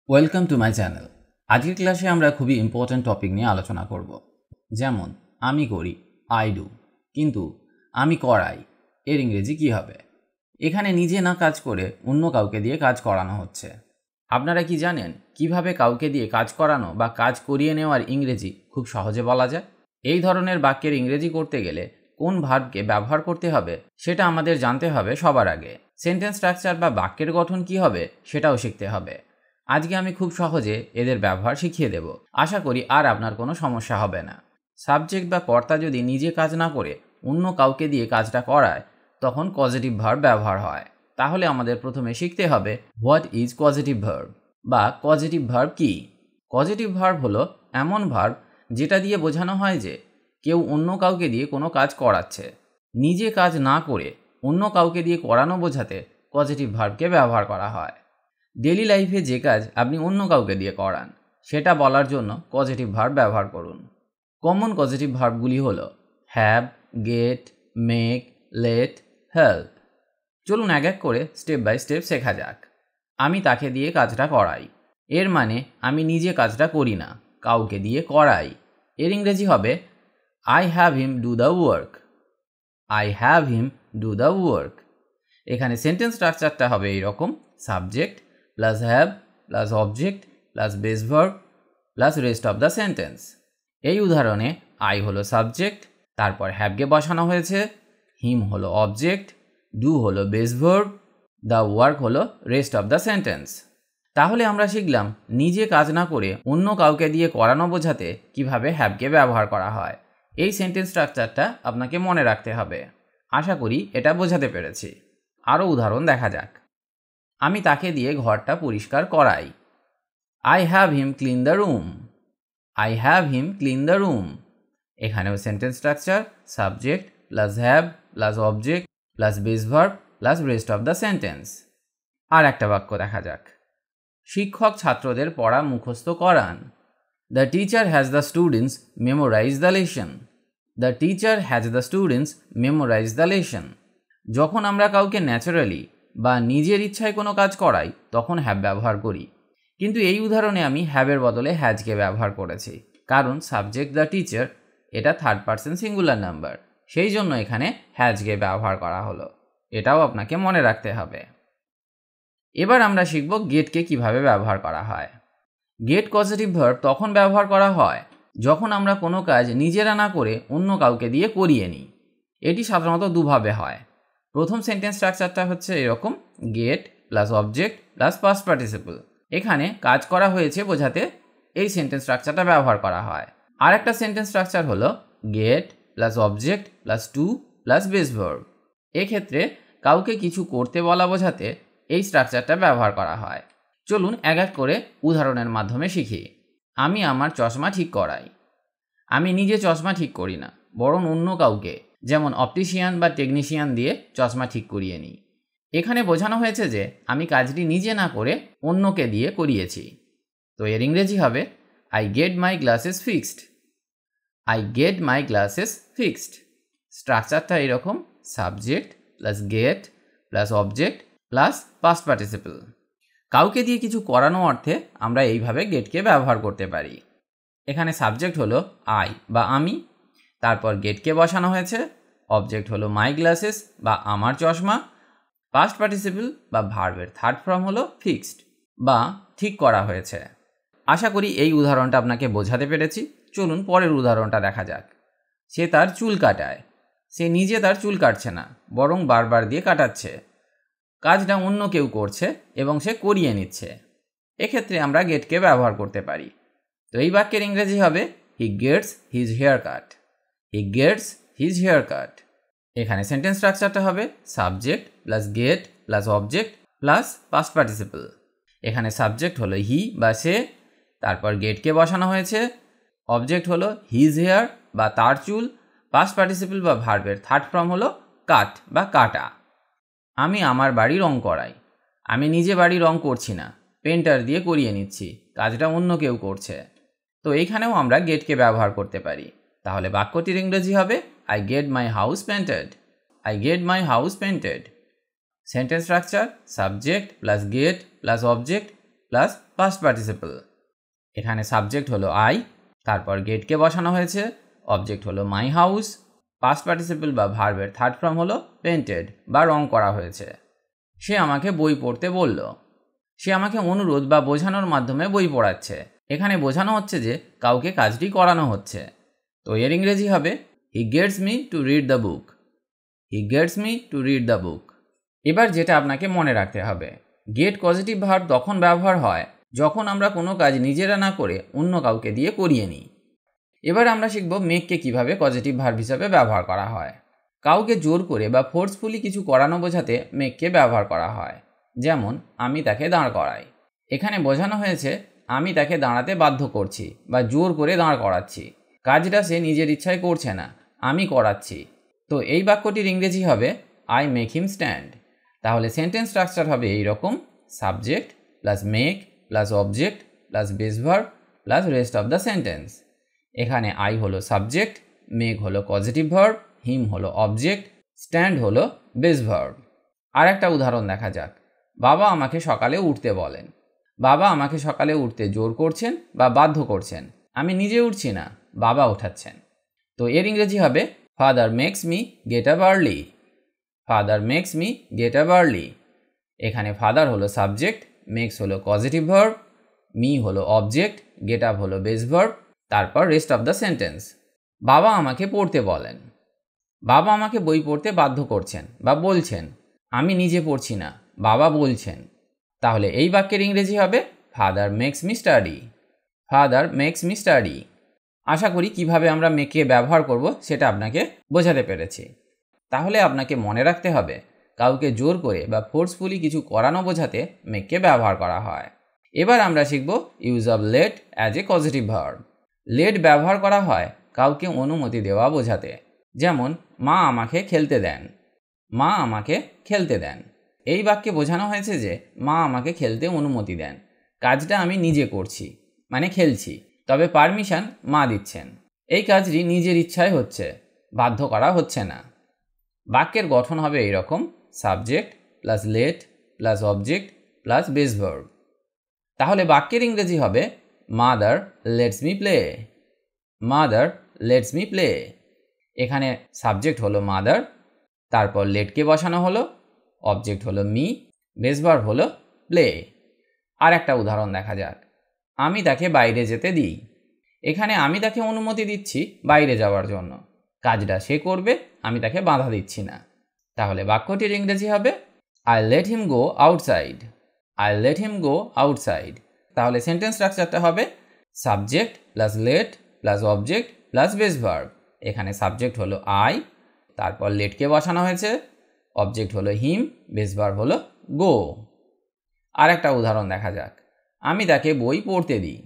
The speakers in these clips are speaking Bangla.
Welcome to my channel. আজকের ক্লাসে আমরা খুবই ইম্পর্ট্যান্ট টপিক নিয়ে আলোচনা করব। যেমন আমি করি, আই ডু, কিন্তু আমি করাই এর ইংরেজি কী হবে? এখানে নিজে না কাজ করে অন্য কাউকে দিয়ে কাজ করানো হচ্ছে। আপনারা কি জানেন কিভাবে কাউকে দিয়ে কাজ করানো বা কাজ করিয়ে নেওয়ার ইংরেজি খুব সহজে বলা যায়? এই ধরনের বাক্যের ইংরেজি করতে গেলে কোন ভার্বকে ব্যবহার করতে হবে সেটা আমাদের জানতে হবে সবার আগে। সেন্টেন্স স্ট্রাকচার বা বাক্যের গঠন কী হবে সেটাও শিখতে হবে। আজকে আমি খুব সহজে এদের ব্যবহার শিখিয়ে দেব। আশা করি আর আপনার কোনো সমস্যা হবে না। সাবজেক্ট বা কর্তা যদি নিজে কাজ না করে অন্য কাউকে দিয়ে কাজটা করায় তখন কজেটিভ ভার্ব ব্যবহার হয়। তাহলে আমাদের প্রথমে শিখতে হবে হোয়াট ইজ কজেটিভ ভার্ব বা কজেটিভ ভার্ব কী। কজেটিভ ভার্ব হলো এমন ভার্ব যেটা দিয়ে বোঝানো হয় যে কেউ অন্য কাউকে দিয়ে কোনো কাজ করাচ্ছে। নিজে কাজ না করে অন্য কাউকে দিয়ে করানো বোঝাতে পজিটিভ ভার্বকে ব্যবহার করা হয়। ডেইলি লাইফে যে কাজ আপনি অন্য কাউকে দিয়ে করান সেটা বলার জন্য পজিটিভ ভার্ব ব্যবহার করুন। কমন পজিটিভ ভার্বগুলি হলো have, get, make, let, help. চলুন এক এক করে স্টেপ বাই স্টেপ শেখা যাক। আমি তাকে দিয়ে কাজটা করাই এর মানে আমি নিজে কাজটা করি না, কাউকে দিয়ে করাই। এর ইংরেজি হবে I have him do the work. I have him do the work. এখানে সেন্টেন্স স্ট্রাকচারটা হবে এইরকম: subject plus have plus object plus base verb plus rest of the sentence. এই উদাহরণে আই হলো সাবজেক্ট, তারপর হ্যাভকে বসানো হয়েছে, হিম হলো অবজেক্ট, ডু হলো বেস ভার্ব, দ্য ওয়ার্ক হলো রেস্ট অফ দ্য সেন্টেন্স। তাহলে আমরা শিখলাম নিজে কাজ না করে অন্য কাউকে দিয়ে করানো বোঝাতে কিভাবে হ্যাভকে ব্যবহার করা হয়। এই সেন্টেন্স স্ট্রাকচারটা আপনাকে মনে রাখতে হবে। আশা করি এটা বোঝাতে পেরেছি। আরও উদাহরণ দেখা যাক। আমি তাকে দিয়ে ঘরটা পরিষ্কার করাই। I have him clean the room. I have him clean the room. এখানেও sentence structure subject plus have plus object plus base verb plus rest of the sentence. আর একটা বাক্য দেখা যাক। শিক্ষক ছাত্রদের পড়া মুখস্থ করান। The teacher has the students memorize the lesson. The teacher has the students memorize the lesson. যখন আমরা কাউকে ন্যাচারালি বা নিজের ইচ্ছায় কোনো কাজ করাই তখন হ্যাভ ব্যবহার করি, কিন্তু এই উদাহরণে আমি হ্যাভের বদলে হ্যাজকে ব্যবহার করেছি, কারণ সাবজেক্ট দ্য টিচার এটা থার্ড পারসন সিঙ্গুলার নাম্বার, সেই জন্য এখানে হ্যাজকে ব্যবহার করা হলো। এটাও আপনাকে মনে রাখতে হবে। এবার আমরা শিখব গেটকে কিভাবে ব্যবহার করা হয়। গেট পজিটিভ ভার্ব তখন ব্যবহার করা হয় যখন আমরা কোনো কাজ নিজেরা না করে অন্য কাউকে দিয়ে করিয়ে নিই। এটি সাধারণত দুভাবে হয়। প্রথম সেন্টেন্স স্ট্রাকচারটা হচ্ছে এরকম: get plus object plus past participle. এখানে কাজ করা হয়েছে বোঝাতে এই সেন্টেন্স স্ট্রাকচারটা ব্যবহার করা হয়। আর একটা সেন্টেন্স স্ট্রাকচার হলো get plus object plus to plus base verb. এক্ষেত্রে কাউকে কিছু করতে বলা বোঝাতে এই স্ট্রাকচারটা ব্যবহার করা হয়। চলুন এক এক করে উদাহরণের মাধ্যমে শিখি। আমি আমার চশমা ঠিক করাই। আমি নিজে চশমা ঠিক করি না, বরং অন্য কাউকে, যেমন অপটিশিয়ান বা টেকনিশিয়ান দিয়ে চশমা ঠিক করিয়ে নিই। এখানে বোঝানো হয়েছে যে আমি কাজটি নিজে না করে অন্যকে দিয়ে করিয়েছি। তো এর ইংরেজি হবে I get my glasses fixed. I get my glasses fixed. স্ট্রাকচারটা এরকম: subject plus get plus object plus past participle. কাউকে দিয়ে কিছু করানো অর্থে আমরা এইভাবে গেটকে ব্যবহার করতে পারি। এখানে সাবজেক্ট হলো আই বা আমি, তারপর গেটকে বসানো হয়েছে, অবজেক্ট হলো মাই গ্লাসেস বা আমার চশমা, পাস্ট পার্টিসিপল বা ভার্বের থার্ড ফর্ম হলো ফিক্সড বা ঠিক করা হয়েছে। আশা করি এই উদাহরণটা আপনাকে বোঝাতে পেরেছি। চলুন পরের উদাহরণটা দেখা যাক। সে তার চুল কাটায়। সে নিজে তার চুল কাটছে না, বরং বারবার দিয়ে কাটাচ্ছে। কাজটা অন্য কেউ করছে এবং সে করিয়ে নিচ্ছে। এক্ষেত্রে আমরা গেটকে ব্যবহার করতে পারি। তো এই বাক্যের ইংরেজি হবে he gets his hair cut. He gets his hair cut. এখানে সেন্টেন্স স্ট্রাকচারটা হবে subject plus get plus object plus past participle. এখানে সাবজেক্ট হলো হি বা সে, তারপর গেটকে বসানো হয়েছে, অবজেক্ট হলো হিজ হেয়ার বা তার চুল, পাস্ট পার্টিসিপল বা ভার্বের থার্ড ফর্ম হলো কাট বা কাটা। আমি আমার বাড়ি রং করাই। আমি নিজে বাড়ি রং করছি না, পেন্টার দিয়ে করিয়ে নিচ্ছি, কাজটা অন্য কেউ করছে। তো এইখানেও আমরা গেটকে ব্যবহার করতে পারি। তাহলে বাক্যটির ইংরেজি হবে I get my house painted. I get my house painted. Sentence structure subject plus get plus object plus past participle. এখানে সাবজেক্ট হলো আই, তারপর গেটকে বসানো হয়েছে, অবজেক্ট হলো মাই হাউস, পাস্ট পার্টিসিপল বা ভার্বের থার্ড ফর্ম হলো পেন্টেড বা রং করা হয়েছে। সে আমাকে বই পড়তে বলল। সে আমাকে অনুরোধ বা বোঝানোর মাধ্যমে বই পড়াচ্ছে। এখানে বোঝানো হচ্ছে যে কাউকে কাজটি করানো হচ্ছে। তো এর ইংরেজি হবে he Gates me to read the book. He gets me to read the book. এবার যেটা আপনাকে মনে রাখতে হবে, গেট পজিটিভ ভার্ব তখন ব্যবহার হয় যখন আমরা কোনো কাজ নিজেরা না করে অন্য কাউকে দিয়ে করিয়ে নিই। এবার আমরা শিখব মেককে কিভাবে পজিটিভ ভার্ব হিসাবে ব্যবহার করা হয়। কাউকে জোর করে বা ফোর্সফুলি কিছু করানো বোঝাতে মেককে ব্যবহার করা হয়। যেমন আমি তাকে দাঁড় করাই। এখানে বোঝানো হয়েছে আমি তাকে দাঁড়াতে বাধ্য করছি বা জোর করে দাঁড় করাচ্ছি। কাজটা সে নিজের ইচ্ছায় করছে না, আমি করাচ্ছি। তো এই বাক্যটির ইংরেজি হবে আই মেক হিম স্ট্যান্ড। তাহলে সেন্টেন্স স্ট্রাকচার হবে এই রকম: subject plus make plus object plus base verb plus rest of the sentence. এখানে আই হলো সাবজেক্ট, মেক হলো পজিটিভ ভার্ব, হিম হলো অবজেক্ট, স্ট্যান্ড হলো বেস ভার্ব। আর একটা উদাহরণ দেখা যাক। বাবা আমাকে সকালে উঠতে বলেন। বাবা আমাকে সকালে উঠতে জোর করছেন বা বাধ্য করছেন। আমি নিজে উঠছি না, বাবা ওঠাচ্ছেন। তো এর ইংরেজি হবে father makes me get up early. Father makes me get up early. এখানে ফাদার হলো সাবজেক্ট, মেক্স হলো পজিটিভ ভার্ব, মি হলো অবজেক্ট, গেট আপ হলো বেস ভার্ব, তারপর রেস্ট অফ দ্য সেন্টেন্স। বাবা আমাকে পড়তে বলেন। বাবা আমাকে বই পড়তে বাধ্য করছেন বা বলছেন। আমি নিজে পড়ছি না, বাবা বলছেন। তাহলে এই বাক্যের ইংরেজি হবে father makes me study. Father makes me study. আশা করি কিভাবে আমরা মেকে ব্যবহার করব সেটা আপনাকে বোঝাতে পেরেছি। তাহলে আপনাকে মনে রাখতে হবে কাউকে জোর করে বা ফোর্সফুলি কিছু করানো বোঝাতে মেককে ব্যবহার করা হয়। এবার আমরা শিখব use of let as a positive verb. Let ব্যবহার করা হয় কাউকে অনুমতি দেওয়া বোঝাতে। যেমন মা আমাকে খেলতে দেন। মা আমাকে খেলতে দেন। এই বাক্যে বোঝানো হয়েছে যে মা আমাকে খেলতে অনুমতি দেন। কাজটা আমি নিজে করছি, মানে খেলছি, তবে পারমিশন মা দিচ্ছেন। এই কাজটি নিজের ইচ্ছায় হচ্ছে, বাধ্য করা হচ্ছে না। বাক্যের গঠন হবে এইরকম: subject plus let plus object plus base verb. তাহলে বাক্যের ইংরেজি হবে mother let's me play. Mother let's me play. এখানে সাবজেক্ট হলো মাদার, তারপর লেটকে বসানো হলো, অবজেক্ট হলো মি, বেস ভার্ব হলো প্লে। আর একটা উদাহরণ দেখা যাক। আমি তাকে বাইরে যেতে দিই। এখানে আমি তাকে অনুমতি দিচ্ছি বাইরে যাওয়ার জন্য। কাজটা সে করবে, আমি তাকে বাধা দিচ্ছি না। তাহলে বাক্যটির ইংরেজি হবে I let him go outside. I let him go outside. তাহলে সেন্টেন্স স্ট্রাকচারটা হবে subject plus let plus object plus base verb. এখানে সাবজেক্ট হলো আই, তারপর লেটকে বসানো হয়েছে, অবজেক্ট হলো হিম, বেস ভার্ব হলো গো। আর একটা উদাহরণ দেখা যাক। আমি তাকে বই পড়তে দিই।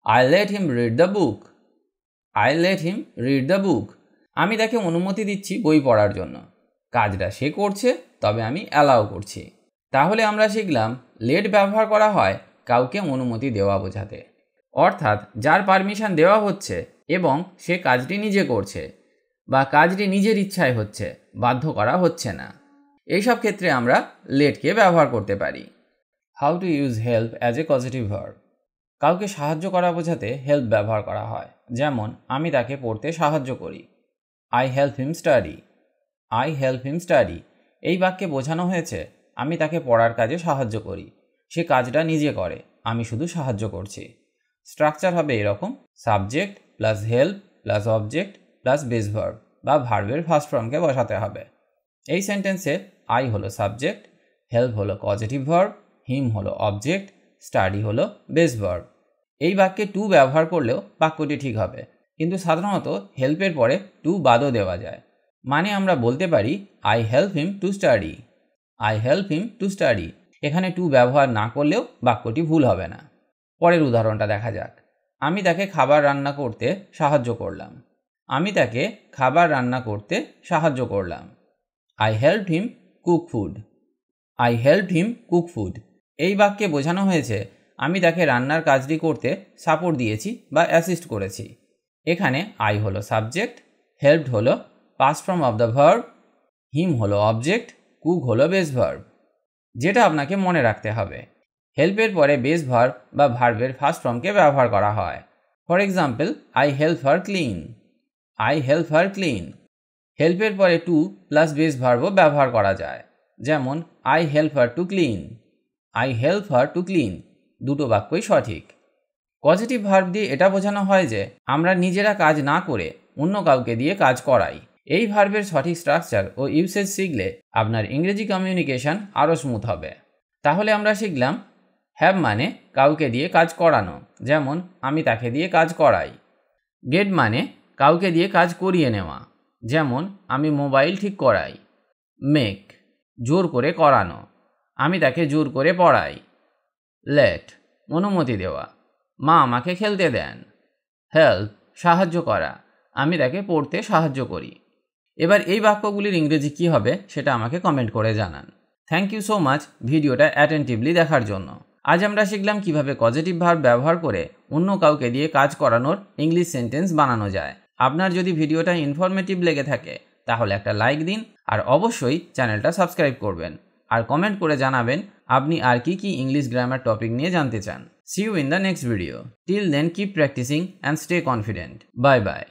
I let him read the book. I let him read the book. আমি তাকে অনুমতি দিচ্ছি বই পড়ার জন্য। কাজটা সে করছে, তবে আমি অ্যালাউ করছি। তাহলে আমরা শিখলাম লেট ব্যবহার করা হয় কাউকে অনুমতি দেওয়া বোঝাতে, অর্থাৎ যার পারমিশন দেওয়া হচ্ছে এবং সে কাজটি নিজে করছে বা কাজটি নিজের ইচ্ছায় হচ্ছে, বাধ্য করা হচ্ছে না। এইসব ক্ষেত্রে আমরা লেটকে ব্যবহার করতে পারি। How to use help as a positive verb. কাউকে সাহায্য করা বোঝাতে হেল্প ব্যবহার করা হয়। যেমন আমি তাকে পড়তে সাহায্য করি। I help him study. I help him study. এই বাক্যে বোঝানো হয়েছে আমি তাকে পড়ার কাজে সাহায্য করি। সে কাজটা নিজে করে, আমি শুধু সাহায্য করছি। স্ট্রাকচার হবে এরকম: subject plus help plus object plus base verb বা ভার্বের ফার্স্ট ফর্মকে বসাতে হবে। এই সেন্টেন্সে আই হলো সাবজেক্ট, হেল্প হলো পজিটিভ ভার্ব, হিম হলো অবজেক্ট, স্টাডি হলো বেস ভার্ব। এই বাক্যে টু ব্যবহার করলেও বাক্যটি ঠিক হবে, কিন্তু সাধারণত হেল্পের পরে টু বাদও দেওয়া যায়। মানে আমরা বলতে পারি I help him to study. I help him to study. এখানে টু ব্যবহার না করলেও বাক্যটি ভুল হবে না। পরের উদাহরণটা দেখা যাক। আমি তাকে খাবার রান্না করতে সাহায্য করলাম। আমি তাকে খাবার রান্না করতে সাহায্য করলাম। I help him cook food. I help him cook food. এই বাক্যে বোঝানো হয়েছে আমি তাকে রান্নার কাজটি করতে সাপোর্ট দিয়েছি বা অ্যাসিস্ট করেছি। এখানে আই হলো সাবজেক্ট, হেল্পড হলো past form of the verb, him হলো অবজেক্ট, কুক হলো বেস ভার্ব। যেটা আপনাকে মনে রাখতে হবে, হেল্পের পরে বেস ভার্ব বা ভার্বের ফার্স্ট ফর্মকে ব্যবহার করা হয়। For example, I help her clean. I help her clean. হেল্পের পরে টু প্লাস বেস ভার্বও ব্যবহার করা যায়, যেমন I help her to clean. I help her to clean. দুটো বাক্যই সঠিক। পজিটিভ ভার্ব দিয়ে এটা বোঝানো হয় যে আমরা নিজেরা কাজ না করে অন্য কাউকে দিয়ে কাজ করাই। এই ভার্বের সঠিক স্ট্রাকচার ও ইউসেজ শিখলে আপনার ইংরেজি কমিউনিকেশন আরও স্মুথ হবে। তাহলে আমরা শিখলাম হ্যাভ মানে কাউকে দিয়ে কাজ করানো, যেমন আমি তাকে দিয়ে কাজ করাই। গেট মানে কাউকে দিয়ে কাজ করিয়ে নেওয়া, যেমন আমি মোবাইল ঠিক করাই। মেক জোর করে করানো, আমি তাকে জোর করে পড়াই। লেট অনুমতি দেওয়া, মা আমাকে খেলতে দেন। হেল্প সাহায্য করা, আমি তাকে পড়তে সাহায্য করি। এবার এই বাক্যগুলির ইংরেজি কী হবে সেটা আমাকে কমেন্ট করে জানান। থ্যাংক ইউ সো মাচ ভিডিওটা অ্যাটেন্টিভলি দেখার জন্য। আজ আমরা শিখলাম কিভাবে পজিটিভ ভার্ব ব্যবহার করে অন্য কাউকে দিয়ে কাজ করানোর ইংলিশ সেন্টেন্স বানানো যায়। আপনার যদি ভিডিওটা ইনফরমেটিভ লেগে থাকে তাহলে একটা লাইক দিন, আর অবশ্যই চ্যানেলটা সাবস্ক্রাইব করবেন, আর কমেন্ট করে জানাবেন আপনি আর কি ইংলিশ গ্রামার টপিক নিয়ে জানতে চান। See you in the next video. Till then, keep practicing and stay confident. Bye bye.